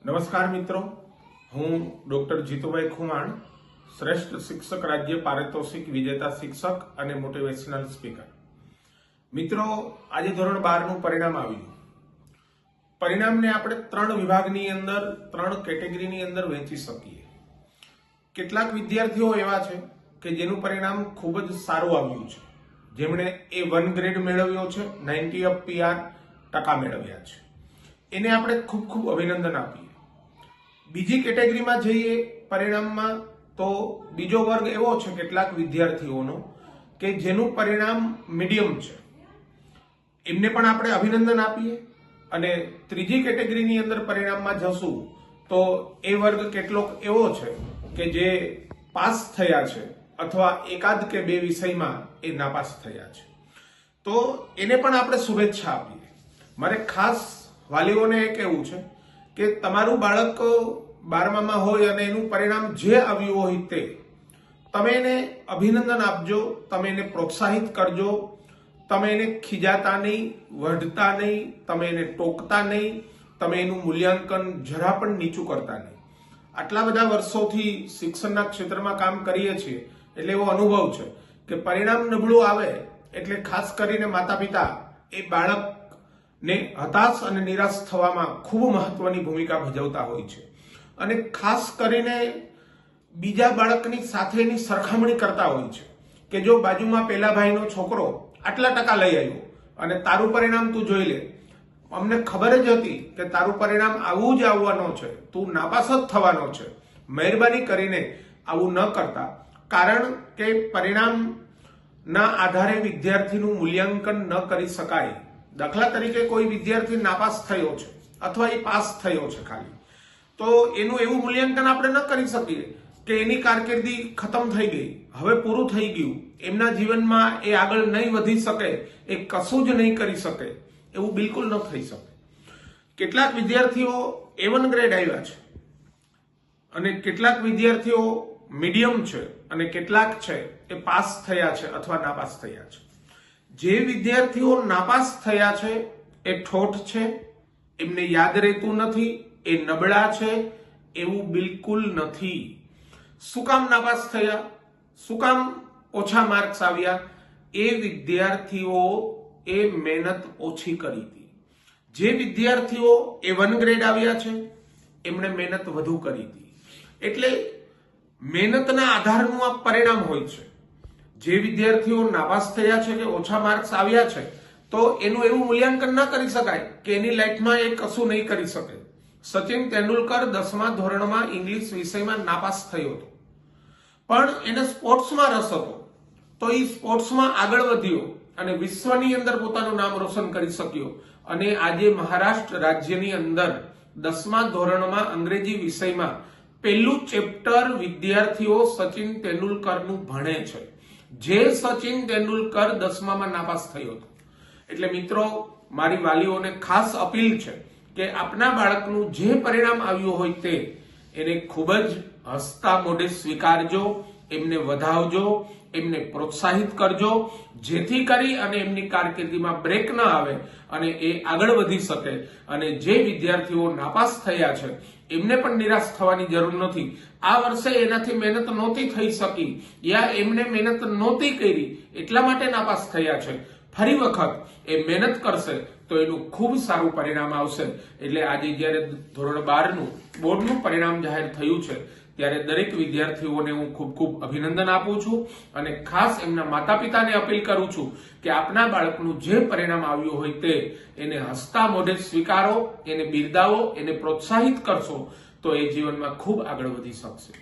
નમસ્કાર મિત્રો, હું ડોક્ટર જીતુભાઈ ખુમાણ, શ્રેષ્ઠ શિક્ષક રાજ્ય પારિતોષિક વિજેતા શિક્ષક અને મોટિવેશનલ સ્પીકર. મિત્રો, આજે ધોરણ 12 નું પરિણામ આવ્યું. પરિણામને આપણે 3 વિભાગની અંદર 3 કેટેગરીની અંદર વહેંચી શકીએ. કેટલાક વિદ્યાર્થીઓ એવા છે કે જેનું પરિણામ ખૂબ જ સારું આવ્યું છે, જેમણે A1 ગ્રેડ મેળવ્યો છે, 90 of PR ટકા મેળવ્યા છે. એને આપણે ખૂબ ખૂબ અભિનંદન આપીએ. બીજી કેટેગરીમાં જઈએ પરિણામમાં, તો બીજો વર્ગ એવો છે કેટલાક વિદ્યાર્થીઓનો કે જેનું પરિણામ મીડિયમ છે, એમને પણ આપણે અભિનંદન આપીએ. અને ત્રીજી કેટેગરીની અંદર પરિણામમાં જશું તો એ વર્ગ કેટલોક એવો છે કે જે પાસ થયા છે અથવા એકાદ કે 2 વિષયમાં એ નાપાસ થયા છે, તો એને પણ આપણે શુભેચ્છા આપીએ. મારે ખાસ વાલીઓને એ કહેવું છે કે તમારું બાળક 12માં હોય અને એનું પરિણામ જે આવ્યું હોય તે તમે એને અભિનંદન આપજો, તમે એને પ્રોત્સાહિત કરજો, તમે એને ખીજાતા નહીં, વઢતા નહીં, તમે એને ટોકતા નહીં, તમે એનું મૂલ્યાંકન જરા પણ નીચું કરતા નહીં. આટલા બધા વર્ષોથી શિક્ષણના ક્ષેત્રમાં કામ કરીએ છીએ એટલે એવો અનુભવ છે કે પરિણામ નબળું આવે એટલે ખાસ કરીને માતા પિતા એ બાળકને હતાશ અને નિરાશ થવામાં ખૂબ મહત્વની ભૂમિકા ભજવતા હોય છે. અને ખાસ કરીને બીજા બાળકની સાથે એની સરખામણી કરતા હોય છે કે જો બાજુમાં પેલા ભાઈનો છોકરો આટલા ટકા લઈ આવ્યો અને તારું પરિણામ તું જોઈ લે, અમને ખબર જ હતી કે તારું પરિણામ આવું જ આવવાનું છે, તું નાપાસ જ થવાનો છે. મહેરબાની કરીને આવું ન કરતા, કારણ કે પરિણામના આધારે વિદ્યાર્થીનું મૂલ્યાંકન ન કરી શકાય. દાખલા તરીકે કોઈ વિદ્યાર્થી નાપાસ થયો છે અથવા એ પાસ થયો છે ખાલી, તો એનું એવું મૂલ્યાંકન આપણે ન કરી શકીએ કે એની કારકિર્દી ખતમ થઈ ગઈ, હવે પૂરું થઈ ગયું, એમના જીવનમાં એ આગળ નહીં વધી શકે, એ કશું જ નહીં કરી શકે. એવું બિલકુલ ન થઈ શકે. કેટલાક વિદ્યાર્થીઓ A1 ગ્રેડ આવ્યા છે અને કેટલાક વિદ્યાર્થીઓ મીડિયમ છે અને કેટલાક છે એ પાસ થયા છે અથવા નાપાસ થયા છે. જે વિદ્યાર્થીઓ નાપાસ થયા છે એ ઠોઠ છે, એમને યાદ રહેતું નથી, એ નબળા છે, એવું બિલકુલ નથી. શું કામ નાપાસ થયા, શું કામ ઓછા માર્ક્સ આવ્યા? એ વિદ્યાર્થીઓ એ મહેનત ઓછી કરી હતી. જે વિદ્યાર્થીઓ A1 ગ્રેડ આવ્યા છે એમણે મહેનત વધુ કરી હતી. એટલે મહેનતના આધારનું આ પરિણામ હોય છે. જે વિદ્યાર્થીઓ નાપાસ થયા છે કે ઓછા માર્ક્સ આવ્યા છે, તો એનું એવું મૂલ્યાંકન ન કરી શકાય કે એની લાઈફમાં એ કશું નહીં કરી શકે. સચિન તેંડુલકર 10મા ધોરણમાં ઇંગ્લિશ વિષયમાં નાપાસ થયો હતો, પણ એને સ્પોર્ટ્સમાં રસ હતો, તો એ સ્પોર્ટ્સમાં આગળ વધ્યો અને વિશ્વની અંદર પોતાનું નામ રોશન કરી શક્યો. અને આજે મહારાષ્ટ્ર રાજ્યની અંદર 10મા ધોરણમાં અંગ્રેજી વિષયમાં પહેલું ચેપ્ટર વિદ્યાર્થીઓ સચિન તેંડુલકરનું ભણે છે, જે સચિન તેંડુલકર 10મામાં નાપાસ થયો હતો. એટલે મિત્રો, મારી વાલીઓને ખાસ અપીલ છે કે આપના બાળકનું જે પરિણામ આવ્યું હોય તે એને ખૂબ જ હસતા મોઢે સ્વીકારજો, એમને વધાવજો, એમને પ્રોત્સાહિત કરજો, જેથી કરી અને એમની કારકિર્દીમાં બ્રેક ન આવે અને એ આગળ વધી શકે. અને જે વિદ્યાર્થીઓ નાપાસ થયા છે એમને પણ નિરાશ થવાની જરૂર નથી. આ વર્ષે એનાથી મહેનત નહોતી થઈ શકી યા એમને મહેનત નહોતી કરી એટલા માટે નાપાસ થયા છે. ફરી વખત એ મહેનત કરશે તો એનું ખૂબ સારું પરિણામ આવશે. એટલે આજે જ્યારે ધોરણ 12નું બોર્ડનું પરિણામ જાહેર થયું છે ત્યારે દરેક વિદ્યાર્થીઓને હું ખૂબ ખૂબ અભિનંદન આપું છું અને ખાસ એમના માતા પિતાને અપીલ કરું છું કે આપના બાળકનું જે પરિણામ આવ્યું હોય તે એને હસતા મોઢે સ્વીકારો, એને બિરદાવો, એને પ્રોત્સાહિત કરશો તો એ જીવનમાં ખૂબ આગળ વધી શકશે.